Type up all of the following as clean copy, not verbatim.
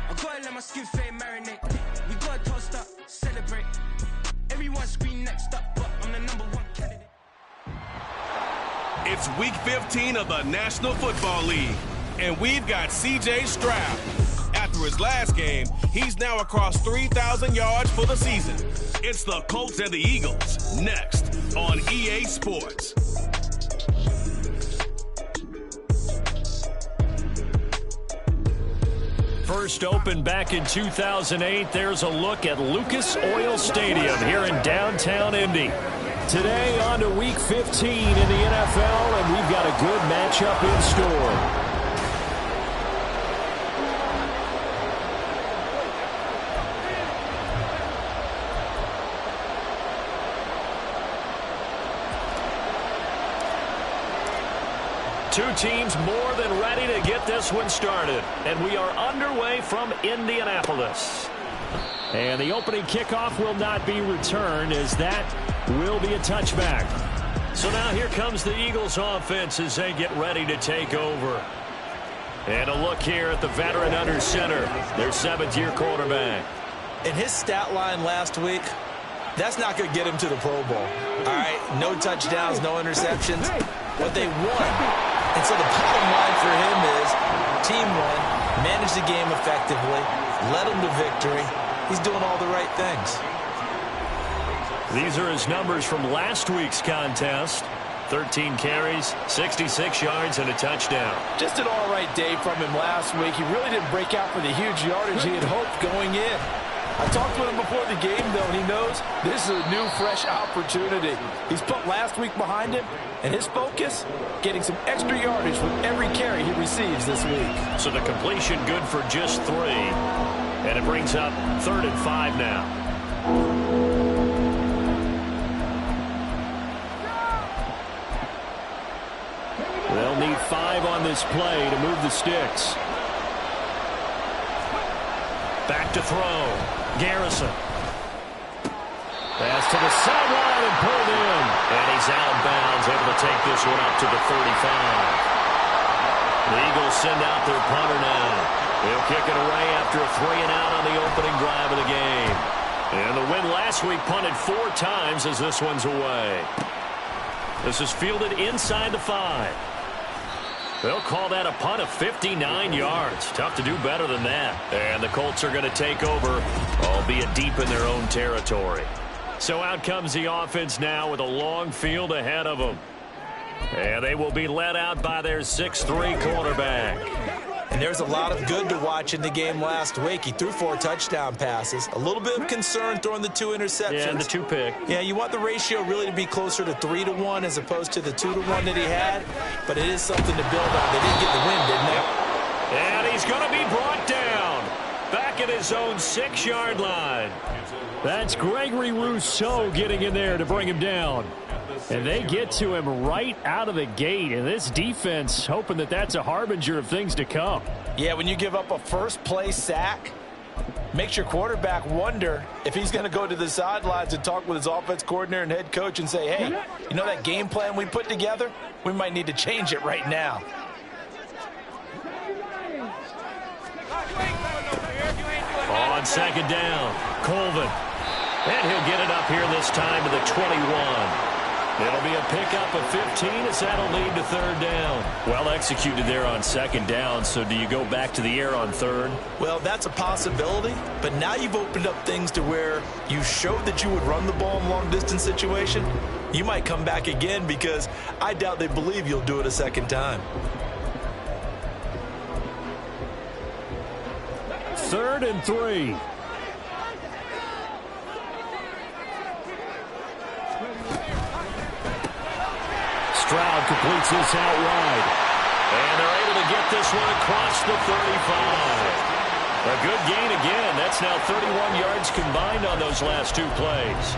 I gotta let my skin fade marinate. We gotta toast up, celebrate. Everyone scream next up, but I'm the number one candidate. It's week 15 of the National Football League, and we've got C.J. Stroud. After his last game, he's now across 3,000 yards for the season. It's the Colts and the Eagles, next on EA Sports. First opened back in 2008, there's a look at Lucas Oil Stadium here in downtown Indy. Today on to Week 15 in the NFL, and we've got a good matchup in store. Two teams more than ready to get this one started. And we are underway from Indianapolis. And the opening kickoff will not be returned, as that will be a touchback. So now here comes the Eagles offense as they get ready to take over. And a look here at the veteran under center, their seventh-year quarterback. In his stat line last week, that's not going to get him to the Pro Bowl. All right, no touchdowns, no interceptions, but they won. And so the bottom line for him is team won, managed the game effectively, led them to victory. He's doing all the right things. These are his numbers from last week's contest. 13 carries, 66 yards, and a touchdown. Just an all-right day from him last week. He really didn't break out for the huge yardage he had hoped going in. I talked with him before the game, though, and he knows this is a new, fresh opportunity. He's put last week behind him, and his focus, getting some extra yardage with every carry he receives this week. So the completion good for just 3, and it brings up 3rd and 5 now. They'll need 5 on this play to move the sticks. Back to throw. Garrison. Pass to the sideline and pulled in. And he's out of bounds, able to take this one up to the 35. The Eagles send out their punter now. He'll kick it away after a 3-and-out on the opening drive of the game. And the win last week punted 4 times as this one's away. This is fielded inside the 5. They'll call that a punt of 59 yards. Tough to do better than that. And the Colts are going to take over, albeit deep in their own territory. So out comes the offense now with a long field ahead of them. And they will be led out by their 6'3" quarterback. And there's a lot of good to watch in the game last week. He threw 4 touchdown passes. A little bit of concern throwing the 2 interceptions. Yeah, and the 2 pick. Yeah, you want the ratio really to be closer to 3-1 as opposed to the 2-1 that he had. But it is something to build on. They didn't get the win, didn't they? And he's going to be brought down. Back at his own 6-yard line. That's Gregory Rousseau getting in there to bring him down. And they get to him right out of the gate. And this defense hoping that that's a harbinger of things to come. Yeah, when you give up a first-play sack, makes your quarterback wonder if he's going to go to the sidelines and talk with his offense coordinator and head coach and say, hey, you know that game plan we put together? We might need to change it right now. On 2nd down, Colvin. And he'll get it up here this time to the 21. It'll be a pickup of 15 as that'll lead to 3rd down. Well executed there on 2nd down, so do you go back to the air on 3rd? Well, that's a possibility, but now you've opened up things to where you showed that you would run the ball in long-distance situation. You might come back again because I doubt they believe you'll do it a second time. 3rd and 3. Stroud completes this out wide. And they're able to get this one across the 35. A good gain again. That's now 31 yards combined on those last 2 plays.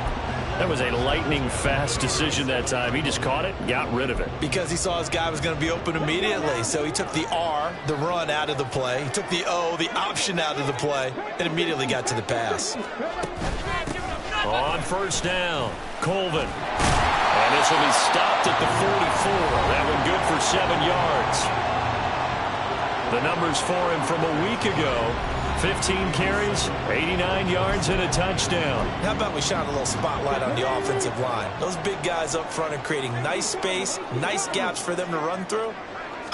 That was a lightning-fast decision that time. He just caught it, got rid of it. Because he saw his guy was going to be open immediately. So he took the R, the run, out of the play. He took the O, the option, out of the play, and immediately got to the pass. On 1st down, Colvin. And this will be stopped at the 44. That one good for 7 yards. The numbers for him from a week ago: 15 carries, 89 yards, and a touchdown. How about we shine a little spotlight on the offensive line? Those big guys up front are creating nice space, nice gaps for them to run through.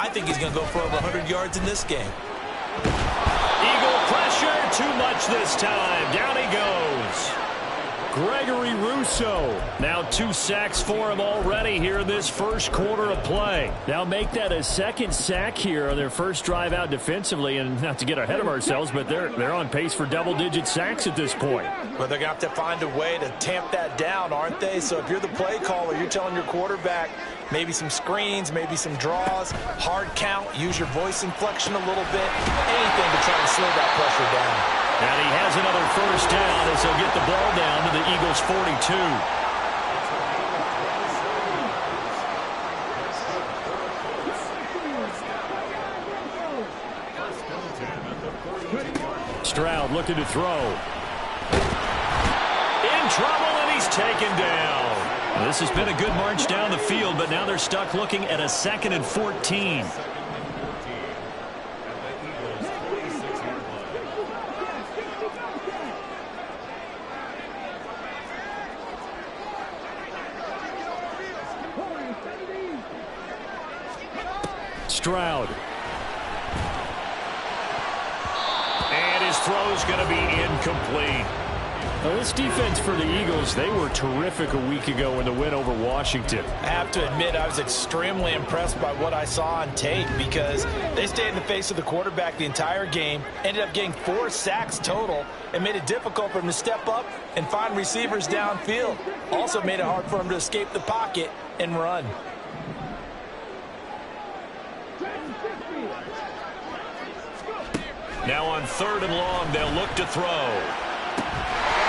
I think he's going to go for over 100 yards in this game. Eagle pressure, too much this time. Down he goes. Gregory Rousseau. Now 2 sacks for him already here in this first quarter of play. Now make that a second sack here on their first drive out defensively. And not to get ahead of ourselves, but they're on pace for double-digit sacks at this point. Well, they're going to have to find a way to tamp that down, aren't they? So if you're the play caller, you're telling your quarterback maybe some screens, maybe some draws, hard count, use your voice inflection a little bit, anything to try and slow that pressure down. And he has another first down as he'll get the ball down to the Eagles' 42. Stroud looking to throw. In trouble, and he's taken down. This has been a good march down the field, but now they're stuck looking at a 2nd and 14. Stroud. And his throw's going to be incomplete. Now, this defense for the Eagles, they were terrific a week ago in the win over Washington. I have to admit, I was extremely impressed by what I saw on tape because they stayed in the face of the quarterback the entire game, ended up getting 4 sacks total, and made it difficult for him to step up and find receivers downfield. Also made it hard for him to escape the pocket and run. Now on 3rd and long, they'll look to throw.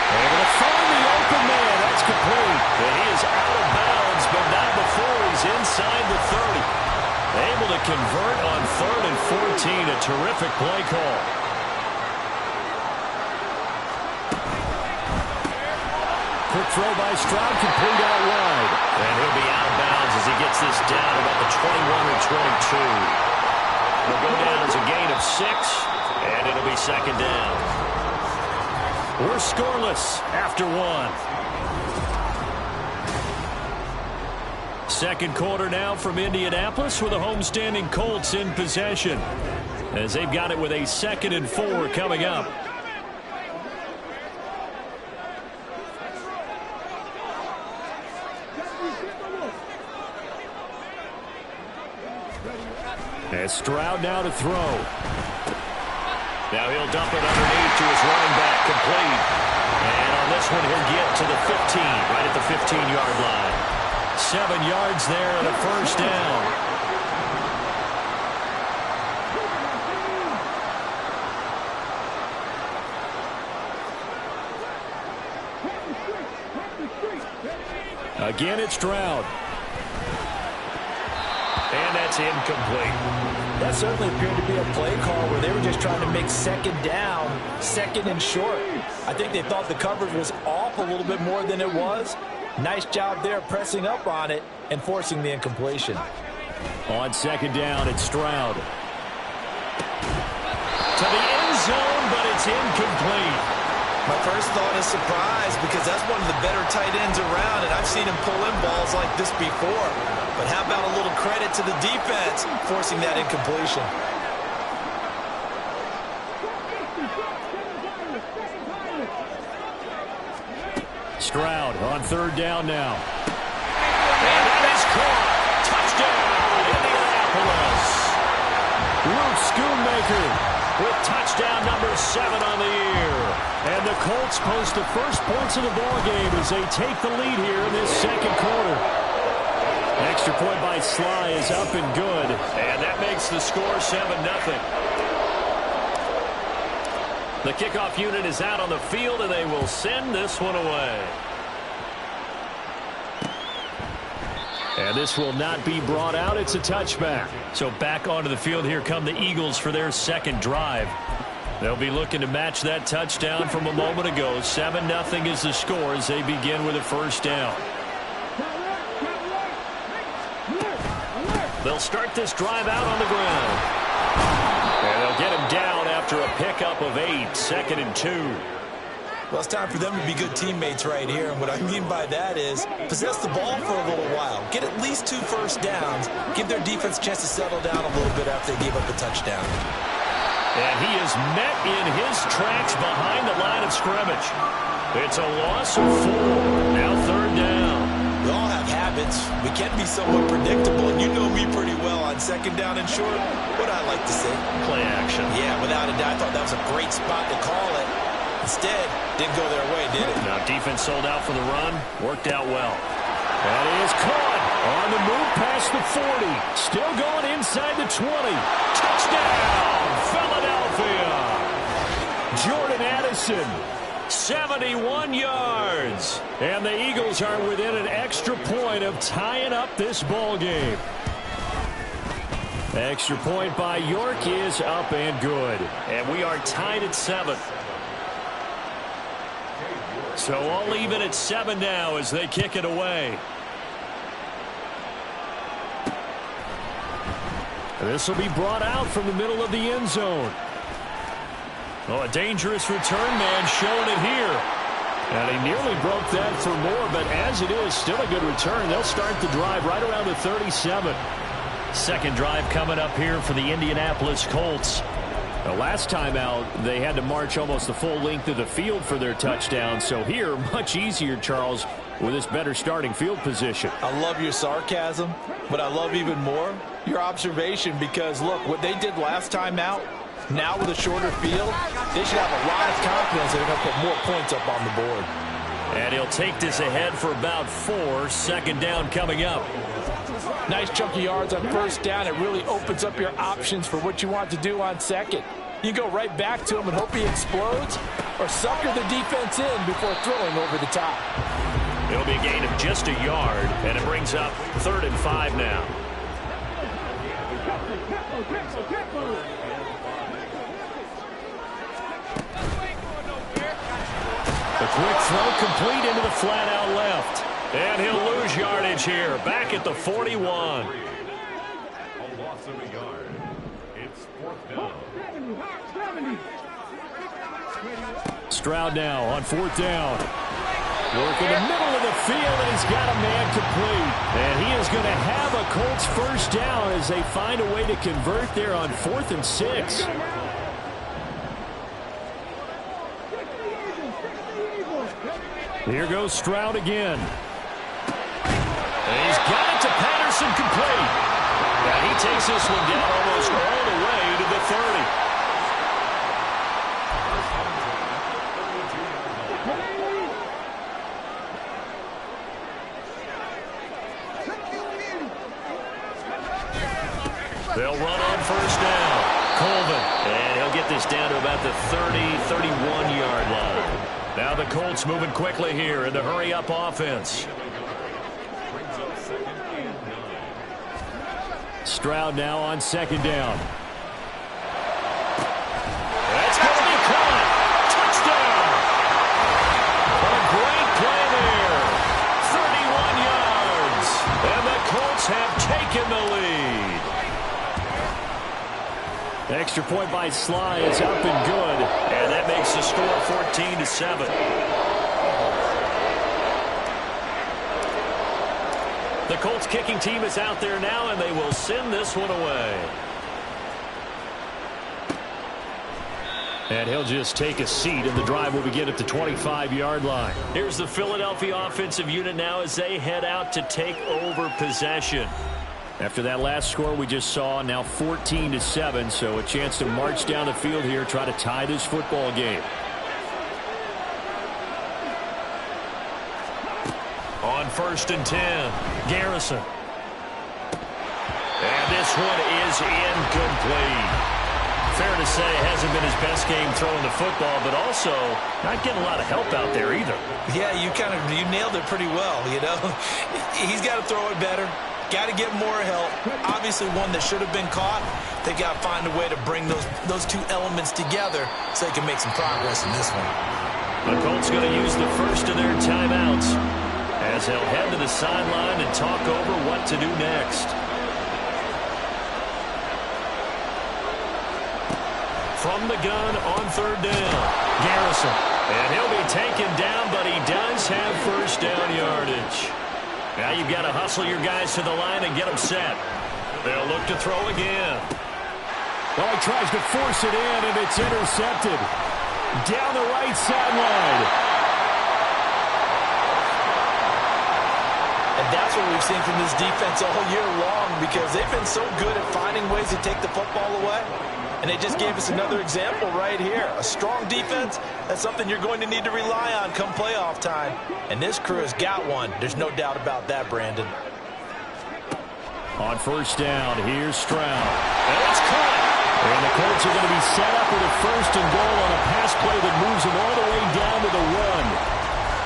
Able to find the open man. That's complete. And he is out of bounds, but not before he's inside the 30. Able to convert on 3rd and 14. A terrific play call. Quick throw by Stroud, complete out wide. And he'll be out of bounds as he gets this down about the 21 or 22. Will go down as a gain of 6, and it'll be 2nd down. We're scoreless after 1. 2nd quarter now from Indianapolis with the homestanding Colts in possession as they've got it with a 2nd and 4 coming up. As Stroud now to throw. Now he'll dump it underneath to his running back, complete. And on this one, he'll get to the 15, right at the 15-yard line. 7 yards there and a first down. Again, it's Stroud. And that's incomplete. That certainly appeared to be a play call where they were just trying to make 2nd down, 2nd and short. I think they thought the coverage was off a little bit more than it was. Nice job there pressing up on it and forcing the incompletion. On 2nd down, it's Stroud. To the end zone, but it's incomplete. My first thought is surprise because that's one of the better tight ends around, and I've seen him pull in balls like this before. But how about a little credit to the defense forcing that incompletion? Stroud on 3rd down now. And that is caught. Touchdown, Indianapolis. Luke Schoonmaker with touchdown number 7 on the year. And the Colts post the first points of the ballgame as they take the lead here in this 2nd quarter. Extra point by Sly is up and good. And that makes the score 7-0. The kickoff unit is out on the field, and they will send this one away. And this will not be brought out. It's a touchback. So back onto the field here come the Eagles for their 2nd drive. They'll be looking to match that touchdown from a moment ago. 7-0 is the score as they begin with a first down. They'll start this drive out on the ground. And they'll get him down after after a pickup of 8, 2nd and 2. Well, it's time for them to be good teammates right here. And what I mean by that is possess the ball for a little while. Get at least 2 first downs. Give their defense a chance to settle down a little bit after they gave up a touchdown. And he is met in his tracks behind the line of scrimmage. It's a loss of 4. Now 3rd down. We all have habits. We can be somewhat predictable. And you know me pretty well on 2nd down and short. What I like to say. Play action. Yeah, without a doubt. I thought that was a great spot to call it. Instead, didn't go their way, did it? Now defense sold out for the run. Worked out well. That is caught on the move past the 40. Still going inside the 20. Touchdown, Philadelphia. Jordan Addison, 71 yards. And the Eagles are within an extra point of tying up this ball game. Extra point by York is up and good. And we are tied at 7. So all even at 7 now as they kick it away. This will be brought out from the middle of the end zone. Oh, a dangerous return man showing it here. And he nearly broke that for more, but as it is, still a good return. They'll start the drive right around the 37. Second drive coming up here for the Indianapolis Colts. The last time out, they had to march almost the full length of the field for their touchdown. So here, much easier, Charles, with this better starting field position. I love your sarcasm, but I love even more your observation because, look, what they did last time out, now with a shorter field, they should have a lot of confidence they're going to put more points up on the board. And he'll take this ahead for about 4. 2nd down coming up. Nice chunky yards on 1st down. It really opens up your options for what you want to do on 2nd. You go right back to him and hope he explodes or sucker the defense in before throwing over the top. It'll be a gain of just a yard, and it brings up 3rd and 5 now. The quick throw complete into the flat out left. And he'll lose yardage here. Back at the 41. A loss of a yard. It's 4th down. Stroud now on 4th down. Work in the middle of the field, and he's got a man complete. And he is going to have a Colts 1st down as they find a way to convert there on 4th and 6. Here goes Stroud again. And he's got it to Patterson complete. And he takes this one down almost all the way to the 30. They'll run on 1st down. Colvin. And he'll get this down to about the 31-yard line. Now the Colts moving quickly here in the hurry-up offense. Stroud now on 2nd down. That's going to be caught. Touchdown. A great play there. 31 yards. And the Colts have taken the lead. Extra point by Sly is up and good. And that makes the score 14-7. The Colts kicking team is out there now, and they will send this one away. And he'll just take a seat, and the drive will begin at the 25-yard line. Here's the Philadelphia offensive unit now as they head out to take over possession. After that last score we just saw, now 14-7, so a chance to march down the field here, try to tie this football game. On 1st and 10, Garrison. And this one is incomplete. Fair to say, hasn't been his best game throwing the football, but also not getting a lot of help out there either. Yeah, you nailed it pretty well, you know. He's got to throw it better. Got to get more help. Obviously one that should have been caught. They got to find a way to bring those two elements together so they can make some progress in this one. The Colts going to use the first of their timeouts as they'll head to the sideline and talk over what to do next. From the gun on third down. Garrison. And he'll be taken down, but he does have first down yardage. Now you've got to hustle your guys to the line and get them set. They'll look to throw again. Well, he tries to force it in, and it's intercepted. Down the right sideline. And that's what we've seen from this defense all year long, because they've been so good at finding ways to take the football away. And they just gave us another example right here. A strong defense, that's something you're going to need to rely on come playoff time. And this crew has got one. There's no doubt about that, Brandon. On first down, here's Stroud. And it's caught. And the Colts are going to be set up with a first and goal on a pass play that moves them all the way down to the 1.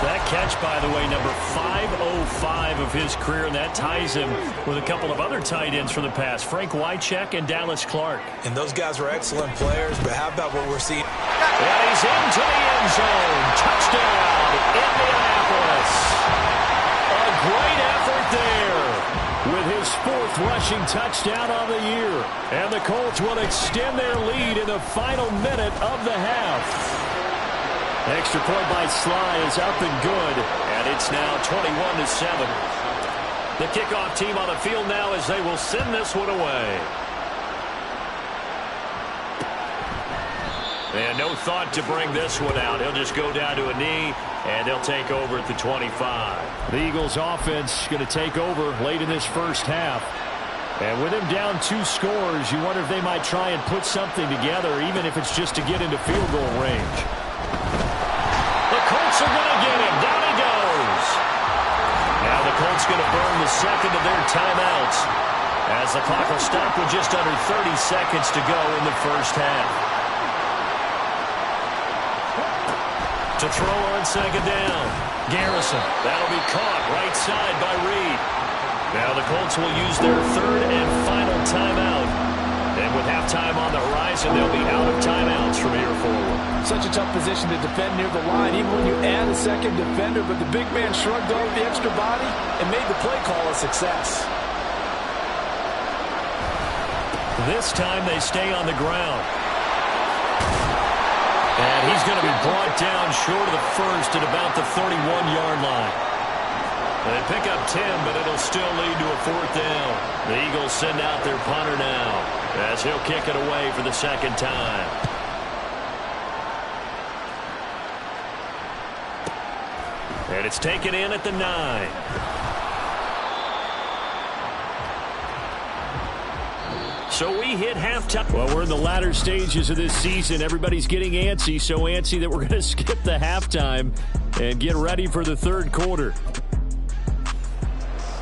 That catch, by the way, number 505 of his career, and that ties him with a couple of other tight ends for the past, Frank Wycheck and Dallas Clark. And those guys were excellent players, but how about what we're seeing? And he's into the end zone. Touchdown, Indianapolis. A great effort there with his 4th rushing touchdown on the year. And the Colts will extend their lead in the final minute of the half. Extra point by Sly is up and good, and it's now 21-7. The kickoff team on the field now as they will send this one away. And no thought to bring this one out. He'll just go down to a knee, and they'll take over at the 25. The Eagles offense going to take over late in this first half. And with him down 2 scores, you wonder if they might try and put something together, even if it's just to get into field goal range. The Colts are going to get him. Down he goes. Now the Colts going to burn the second of their timeouts as the clock will stop with just under 30 seconds to go in the first half. To throw on second down, Garrison. That'll be caught right side by Reed. Now the Colts will use their 3rd and final timeout. And with halftime on the horizon, they'll be out of timeouts from here forward. Such a tough position to defend near the line, even when you add a second defender, but the big man shrugged off the extra body and made the play call a success. This time they stay on the ground. And he's going to be brought down short of the first at about the 31-yard line. They pick up 10, but it'll still lead to a 4th down. The Eagles send out their punter now as he'll kick it away for the second time. And it's taken in at the 9. So we hit halftime. Well, we're in the latter stages of this season. Everybody's getting antsy, so antsy that we're going to skip the halftime and get ready for the 3rd quarter.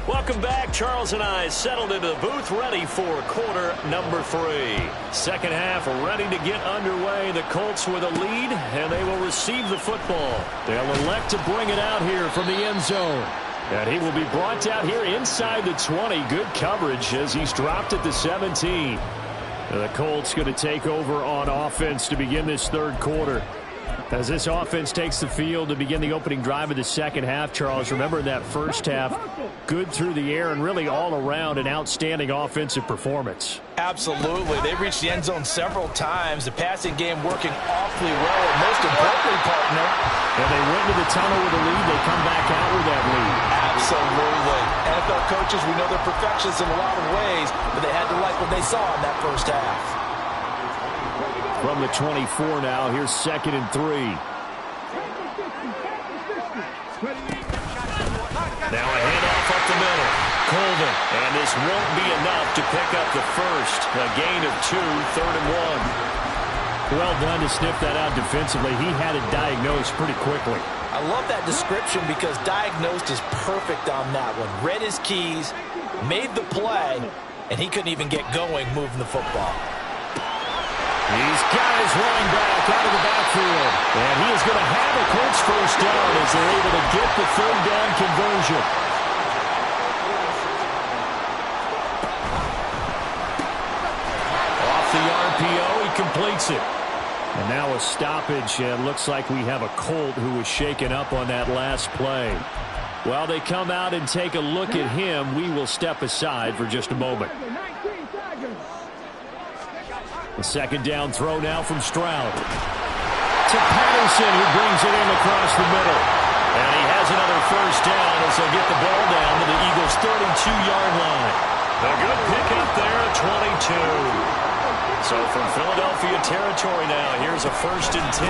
Welcome back. Charles and I settled into the booth, ready for quarter number 3. Second half ready to get underway. The Colts with a lead, and they will receive the football. They'll elect to bring it out here from the end zone. And he will be brought out here inside the 20. Good coverage as he's dropped at the 17. And the Colts going to take over on offense to begin this 3rd quarter. As this offense takes the field to begin the opening drive of the second half, Charles, remember in that first half, good through the air and really all around an outstanding offensive performance. Absolutely. They reached the end zone several times. The passing game working awfully well. And most importantly, partner, and they went into the tunnel with a lead. They come back out with that lead. Absolutely. NFL coaches, we know they're perfectionists in a lot of ways, but they had to like what they saw in that first half. From the 24 now, here's 2nd and 3. Now a handoff up the middle. Colvin. And this won't be enough to pick up the first. A gain of 2, 3rd and 1. Well done to sniff that out defensively. He had it diagnosed pretty quickly. I love that description because diagnosed is perfect on that one. Read his keys, made the play, and he couldn't even get going moving the football. These guys running back out of the backfield. And he is going to have a Colts first down as they're able to get the 3rd down conversion. Off the RPO, he completes it. And now a stoppage, and looks like we have a Colt who was shaken up on that last play. While they come out and take a look at him, we will step aside for just a moment. The second down throw now from Stroud. To Patterson, who brings it in across the middle. And he has another first down as they'll get the ball down to the Eagles' 32-yard line. A good pickup there at 22. So from Philadelphia territory now, here's a 1st and 10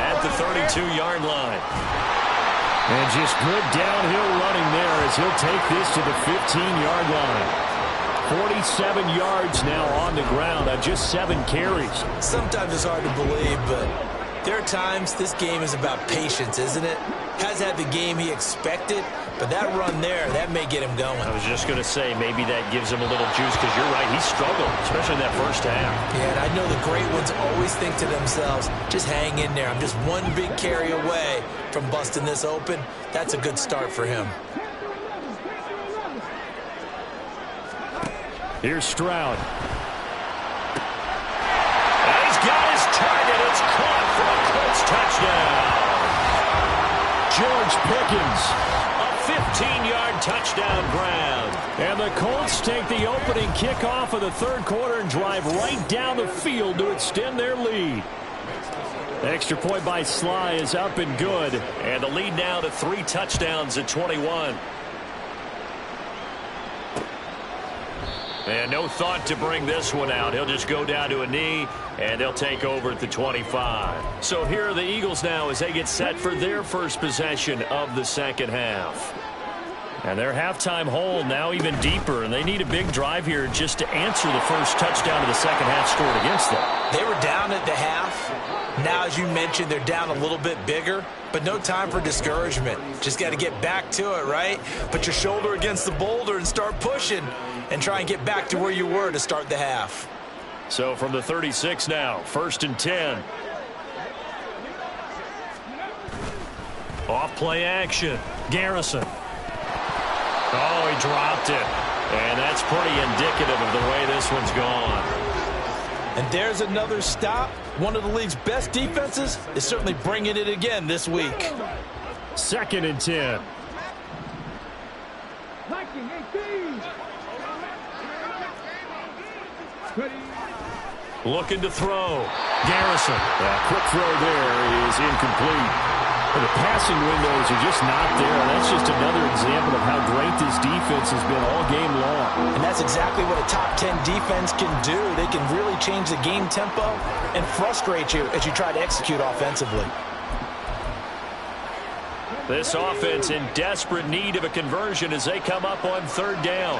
at the 32-yard line. And just good downhill running there as he'll take this to the 15-yard line. 47 yards now on the ground on just 7 carries. Sometimes it's hard to believe, but there are times this game is about patience, isn't it? Has had the game he expected, but that run there, that may get him going. I was just going to say, maybe that gives him a little juice, because you're right, he struggled, especially in that first half. Yeah, and I know the great ones always think to themselves, just hang in there. I'm just one big carry away from busting this open. That's a good start for him. Here's Stroud. And he's got his target. It's caught for a Colts touchdown. George Pickens, a 15-yard touchdown grab. And the Colts take the opening kickoff of the third quarter and drive right down the field to extend their lead. The extra point by Sly is up and good. And the lead now to 3 touchdowns at 21. And no thought to bring this one out. He'll just go down to a knee, and they'll take over at the 25. So here are the Eagles now as they get set for their first possession of the second half. And their halftime hole now even deeper, and they need a big drive here just to answer the first touchdown of the second half scored against them. They were down at the half. Now, as you mentioned, they're down a little bit bigger, but no time for discouragement. Just got to get back to it, right? Put your shoulder against the boulder and start pushing and try and get back to where you were to start the half. So from the 36 now, 1st and 10. Off play action. Garrison. Oh, he dropped it. And that's pretty indicative of the way this one's gone. And there's another stop. One of the league's best defenses is certainly bringing it again this week. 2nd and 10. Looking to throw. Garrison. Quick throw there is incomplete. The passing windows are just not there. That's just another example of how great this defense has been all game long. And that's exactly what a top 10 defense can do. They can really change the game tempo and frustrate you as you try to execute offensively. This offense in desperate need of a conversion as they come up on 3rd down.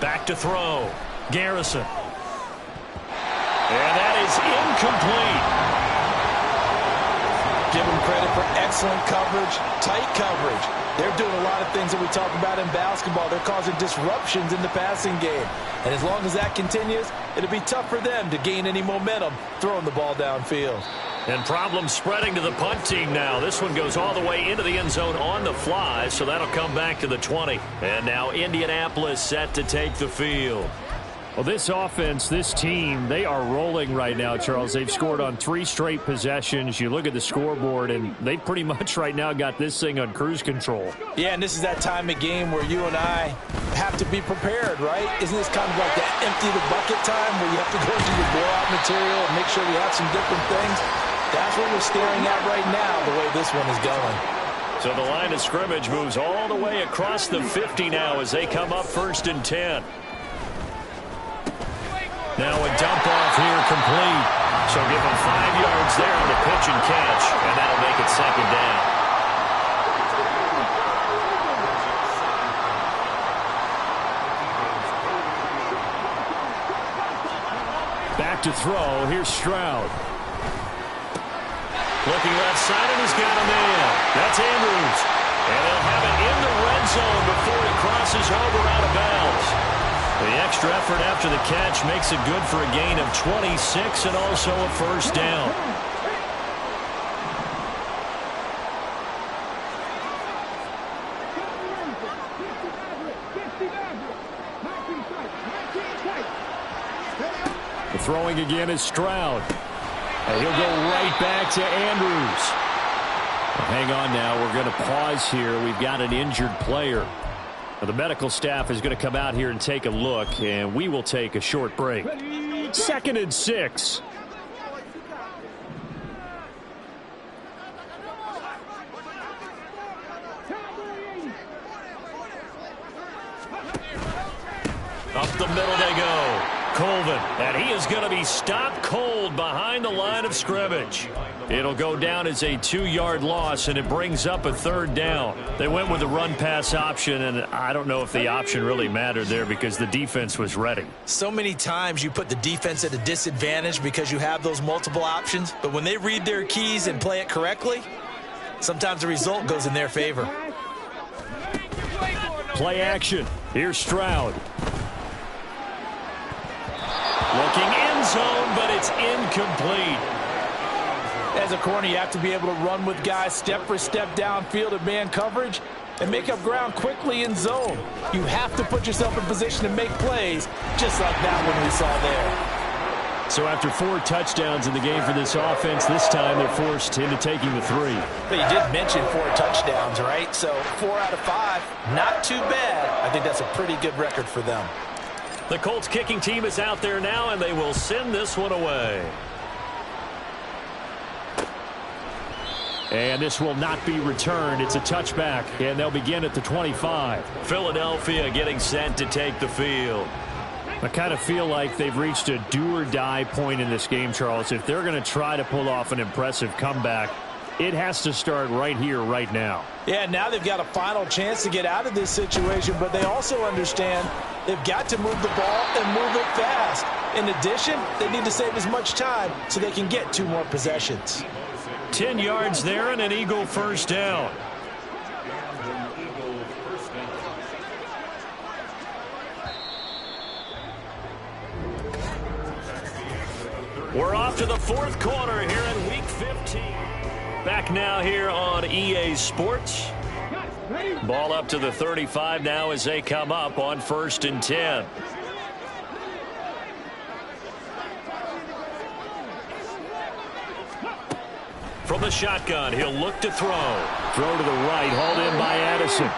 Back to throw. Garrison. And that is incomplete. Give them credit for excellent coverage, tight coverage. They're doing a lot of things that we talk about in basketball. They're causing disruptions in the passing game. And as long as that continues, it'll be tough for them to gain any momentum throwing the ball downfield. And problems spreading to the punt team now. This one goes all the way into the end zone on the fly, so that'll come back to the 20. And now Indianapolis set to take the field. Well, this offense, this team, they are rolling right now, Charles. They've scored on 3 straight possessions. You look at the scoreboard, and they pretty much right now got this thing on cruise control. Yeah, and this is that time of game where you and I have to be prepared, right? Isn't this kind of like that empty the bucket time where you have to go through your blowout material and make sure we have some different things? That's what we're staring at right now, the way this one is going. So the line of scrimmage moves all the way across the 50 now as they come up 1st and 10. Now a dump off here complete. So give him 5 yards there on the pitch and catch, and that'll make it 2nd down. Back to throw. Here's Stroud. Looking left side, and he's got a man. That's Andrews. And they'll have it in the red zone before he crosses over out of bounds. The extra effort after the catch makes it good for a gain of 26 and also a 1st down. The throwing again is Stroud. And he'll go right back to Andrews. Well, hang on now. We're going to pause here. We've got an injured player. The medical staff is going to come out here and take a look, and we will take a short break. 2nd and 6. Up the middle they go. Colvin, and he is going to be stopped cold behind the line of scrimmage. It'll go down as a 2-yard loss, and it brings up a 3rd down. They went with the run-pass option, and I don't know if the option really mattered there because the defense was ready. So many times you put the defense at a disadvantage because you have those multiple options, but when they read their keys and play it correctly, sometimes the result goes in their favor. Play action. Here's Stroud. Looking end zone, but it's incomplete. As a corner, you have to be able to run with guys step for step downfield in man coverage and make up ground quickly in zone. You have to put yourself in position to make plays, just like that one we saw there. So after 4 touchdowns in the game for this offense, this time they're forced into taking the 3. But you did mention 4 touchdowns, right? So 4 out of 5, not too bad. I think that's a pretty good record for them. The Colts kicking team is out there now, and they will send this one away. And this will not be returned. It's a touchback, and they'll begin at the 25. Philadelphia getting set to take the field. I kind of feel like they've reached a do-or-die point in this game, Charles. If they're going to try to pull off an impressive comeback, it has to start right here, right now. Yeah, now they've got a final chance to get out of this situation, but they also understand they've got to move the ball and move it fast. In addition, they need to save as much time so they can get 2 more possessions. 10 yards there and an Eagle first down. We're off to the 4th quarter here in Week 15. Back now here on EA Sports. Ball up to the 35 now as they come up on 1st and 10. From the shotgun, he'll look to throw. Throw to the right, hauled in by Addison.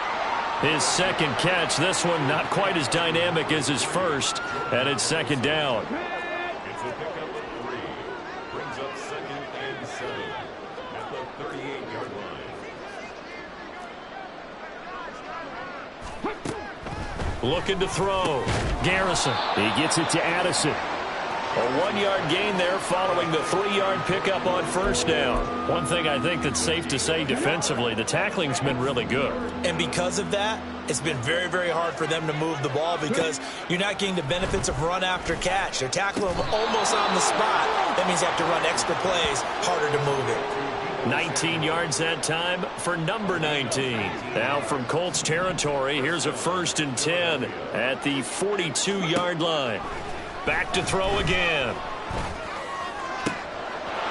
His 2nd catch, this one not quite as dynamic as his first, and it's 2nd down. It's a pickup of 3. Brings up 2nd and 7 at the 38-yard line. Looking to throw. Garrison. He gets it to Addison. A 1-yard gain there following the 3-yard pickup on 1st down. One thing I think that's safe to say defensively, the tackling's been really good. And because of that, it's been very, very hard for them to move the ball because you're not getting the benefits of run after catch. They're tackling them almost on the spot. That means you have to run extra plays, harder to move it. 19 yards that time for number 19. Now from Colts territory, here's a 1st and 10 at the 42-yard line. Back to throw again.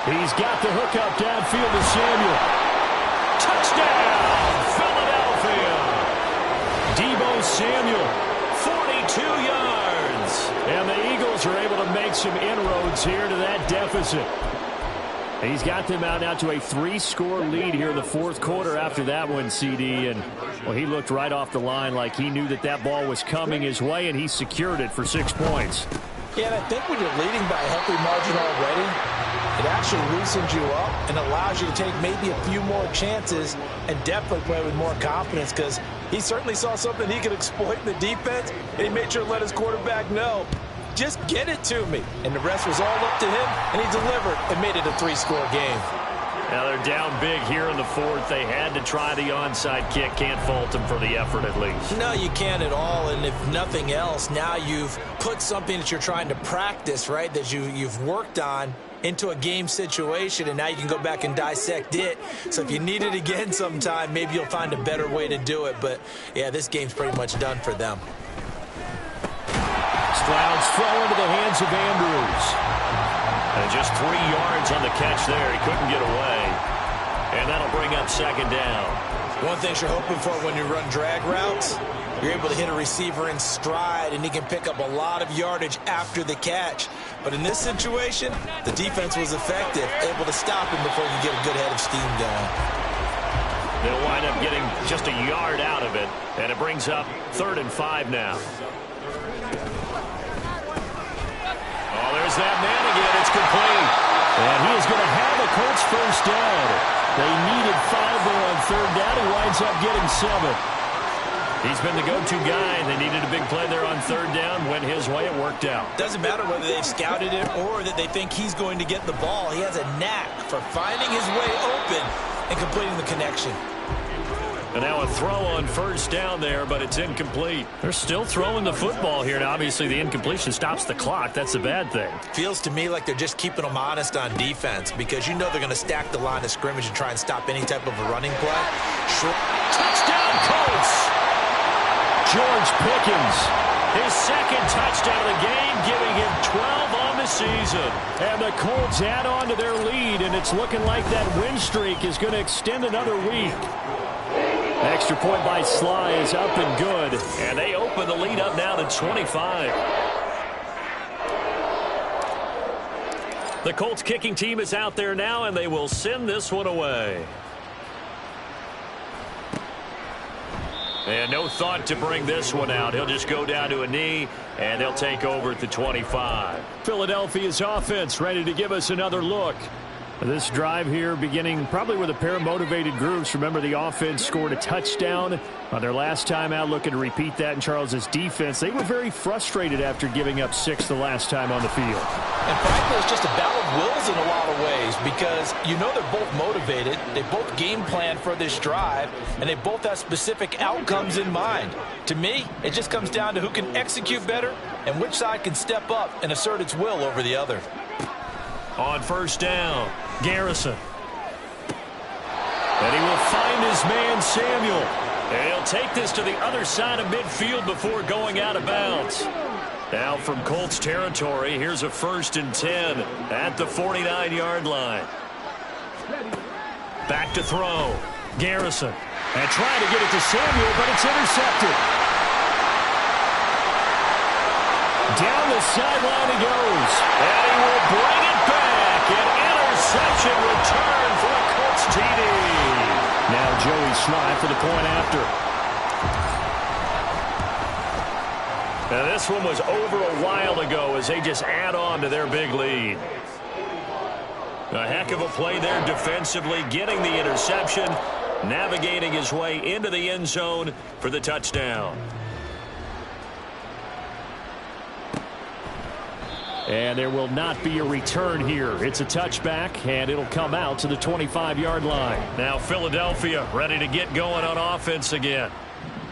He's got the hook up downfield to Samuel. Touchdown, Philadelphia. Deebo Samuel, 42 yards. And the Eagles are able to make some inroads here to that deficit. He's got them out now to a 3-score lead here in the 4th quarter after that one, CD. And, well, he looked right off the line like he knew that that ball was coming his way, and he secured it for 6 points. Yeah, and I think when you're leading by a healthy margin already, it actually loosens you up and allows you to take maybe a few more chances and definitely play with more confidence because he certainly saw something he could exploit in the defense, and he made sure to let his quarterback know, just get it to me. And the rest was all up to him, and he delivered and made it a 3-score game. Now they're down big here in the 4th. They had to try the onside kick. Can't fault them for the effort at least. No, you can't at all. And if nothing else, now you've put something that you're trying to practice, right, that you've worked on into a game situation, and now you can go back and dissect it. So if you need it again sometime, maybe you'll find a better way to do it. But, yeah, this game's pretty much done for them. Stroud's throw into the hands of Andrews. And just 3 yards on the catch there. He couldn't get away. And that'll bring up 2nd down. One thing you're hoping for when you run drag routes, you're able to hit a receiver in stride, and he can pick up a lot of yardage after the catch. But in this situation, the defense was effective, able to stop him before you get a good head of steam going. They'll wind up getting just a yard out of it, and it brings up 3rd and 5 now. Oh, there's that man again. It's complete. And he is going to have a Colts first down. They needed 5 there on 3rd down. He winds up getting 7. He's been the go-to guy. They needed a big play there on 3rd down. Went his way. It worked out. Doesn't matter whether they've scouted it or that they think he's going to get the ball. He has a knack for finding his way open and completing the connection. And now a throw on 1st down there, but it's incomplete. They're still throwing the football here. Now, obviously, the incompletion stops the clock. That's a bad thing. Feels to me like they're just keeping them honest on defense because you know they're going to stack the line of scrimmage and try and stop any type of a running play. Touchdown, Colts! George Pickens, his 2nd touchdown of the game, giving him 12 on the season. And the Colts add on to their lead, and it's looking like that win streak is going to extend another week. Extra point by Sly is up and good. And they open the lead up now to 25. The Colts kicking team is out there now, and they will send this one away. And no thought to bring this one out. He'll just go down to a knee, and they'll take over at the 25. Philadelphia's offense ready to give us another look. This drive here beginning probably with a pair of motivated groups. Remember, the offense scored a touchdown on their last time out, looking to repeat that in Charles's defense. They were very frustrated after giving up 6 the last time on the field. And frankly, it's just a battle of wills in a lot of ways because you know they're both motivated. They both game plan for this drive, and they both have specific outcomes in mind. To me, it just comes down to who can execute better and which side can step up and assert its will over the other. On 1st down, Garrison. And he will find his man, Samuel. And he'll take this to the other side of midfield before going out of bounds. Now from Colts territory, here's a 1st and 10 at the 49-yard line. Back to throw. Garrison. And trying to get it to Samuel, but it's intercepted. Down the sideline he goes. And he will bring it back. An interception return for a Colts TD. Now Joey Sly for the point after. Now this one was over a while ago as they just add on to their big lead. A heck of a play there defensively, getting the interception, navigating his way into the end zone for the touchdown. And there will not be a return here. It's a touchback, and it'll come out to the 25-yard line. Now Philadelphia ready to get going on offense again.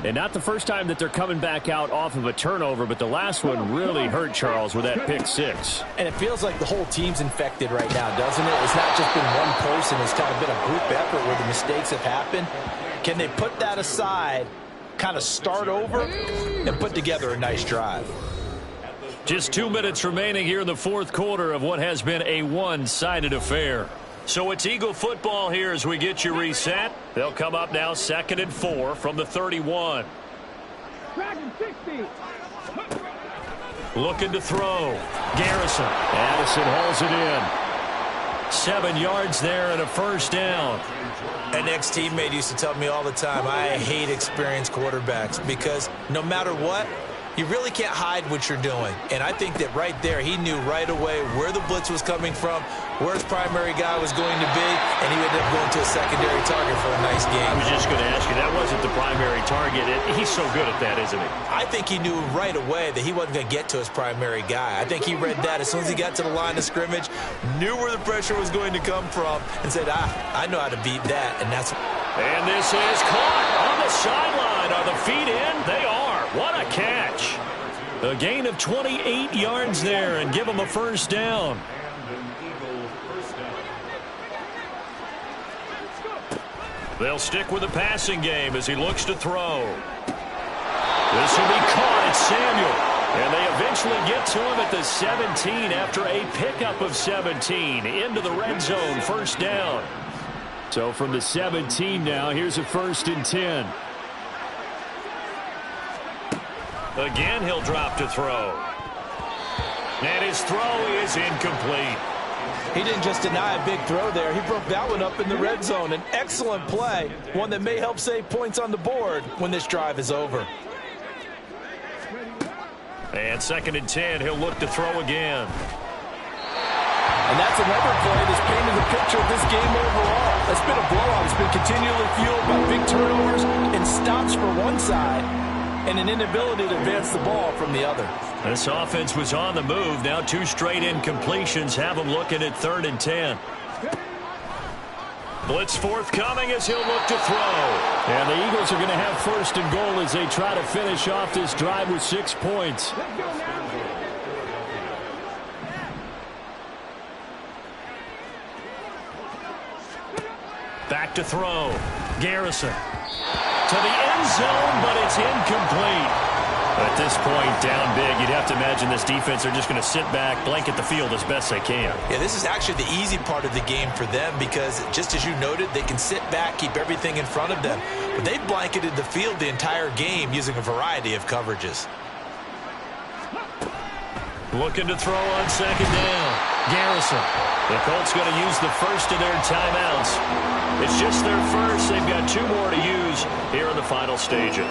And not the first time that they're coming back out off of a turnover, but the last one really hurt Charles with that pick 6. And it feels like the whole team's infected right now, doesn't it? It's not just been one person. It's kind of been a group effort where the mistakes have happened. Can they put that aside, kind of start over, and put together a nice drive? Just 2 minutes remaining here in the 4th quarter of what has been a one-sided affair. So it's Eagle football here as we get you reset. They'll come up now 2nd and 4 from the 31. Looking to throw. Garrison. Addison hauls it in. 7 yards there and a 1st down. An ex-teammate used to tell me all the time, I hate experienced quarterbacks because no matter what, you really can't hide what you're doing. And I think that right there, he knew right away where the blitz was coming from, where his primary guy was going to be, and he ended up going to a secondary target for a nice game. I was just going to ask you, that wasn't the primary target. He's so good at that, isn't he? I think he knew right away that he wasn't going to get to his primary guy. I think he read that as soon as he got to the line of scrimmage, knew where the pressure was going to come from, and said, I know how to beat that, and that's... And this is caught on the sideline. Are the feet in? They are. What a catch. A gain of 28 yards there and give them a 1st down. They'll stick with the passing game as he looks to throw. This will be caught at Samuel. And they eventually get to him at the 17 after a pickup of 17 into the red zone. 1st down. So from the 17 now, here's a 1st and 10. Again, he'll drop to throw. And his throw is incomplete. He didn't just deny a big throw there. He broke that one up in the red zone. An excellent play, one that may help save points on the board when this drive is over. And 2nd and 10, he'll look to throw again. And that's another play that's painted the picture of this game overall. It's been a blowout. It's been continually fueled by big turnovers and stops for one side and an inability to advance the ball from the other. This offense was on the move. Now 2 straight incompletions have them looking at 3rd and 10. Blitz forthcoming as he'll look to throw. And the Eagles are going to have 1st and goal as they try to finish off this drive with 6 points. Back to throw. Garrison to the end zone, but it's incomplete. At this point, down big, you'd have to imagine this defense are just going to sit back, blanket the field as best they can. Yeah, this is actually the easy part of the game for them because, just as you noted, they can sit back, keep everything in front of them. But they've blanketed the field the entire game using a variety of coverages. Looking to throw on 2nd down. Garrison. The Colts going to use the first of their timeouts. It's just their first. They've got 2 more to use here in the final stages.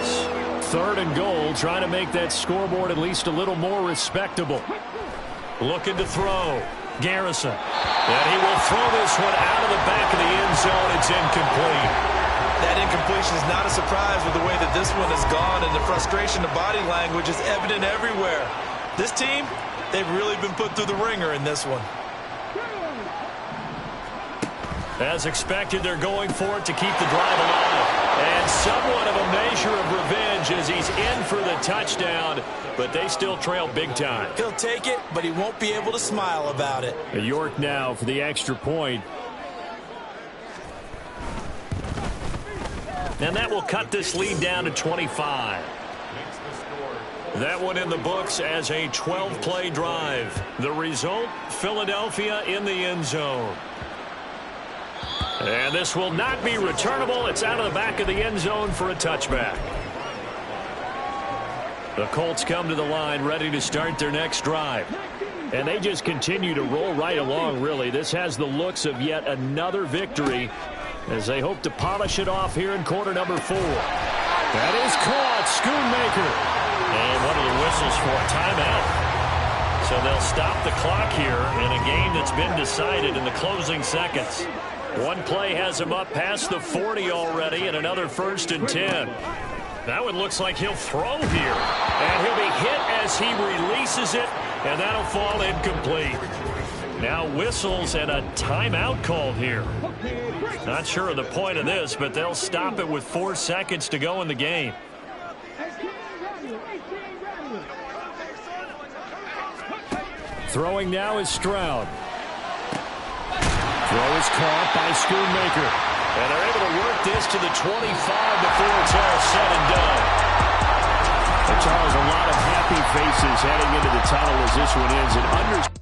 3rd and goal, trying to make that scoreboard at least a little more respectable. Looking to throw. Garrison. And he will throw this one out of the back of the end zone. It's incomplete. That incompletion is not a surprise with the way that this one has gone, and the frustration of body language is evident everywhere. This team, they've really been put through the ringer in this one. As expected, they're going for it to keep the drive alive. And somewhat of a measure of revenge as he's in for the touchdown, but they still trail big time. He'll take it, but he won't be able to smile about it. York now for the extra point. And that will cut this lead down to 25. That one in the books as a 12-play drive. The result, Philadelphia in the end zone. And this will not be returnable. It's out of the back of the end zone for a touchback. The Colts come to the line ready to start their next drive. And they just continue to roll right along, really. This has the looks of yet another victory as they hope to polish it off here in quarter number 4. That is caught. Schoonmaker. And one of the whistles for a timeout. So they'll stop the clock here in a game that's been decided in the closing seconds. One play has him up past the 40 already, and another 1st and 10. That one looks like he'll throw here. And he'll be hit as he releases it, and that'll fall incomplete. Now whistles and a timeout called here. Not sure of the point of this, but they'll stop it with 4 seconds to go in the game. Throwing now is Stroud. Throw is caught by Schoonmaker. And they're able to work this to the 25 before it's all said and done. And Charles, a lot of happy faces heading into the tunnel as this one ends.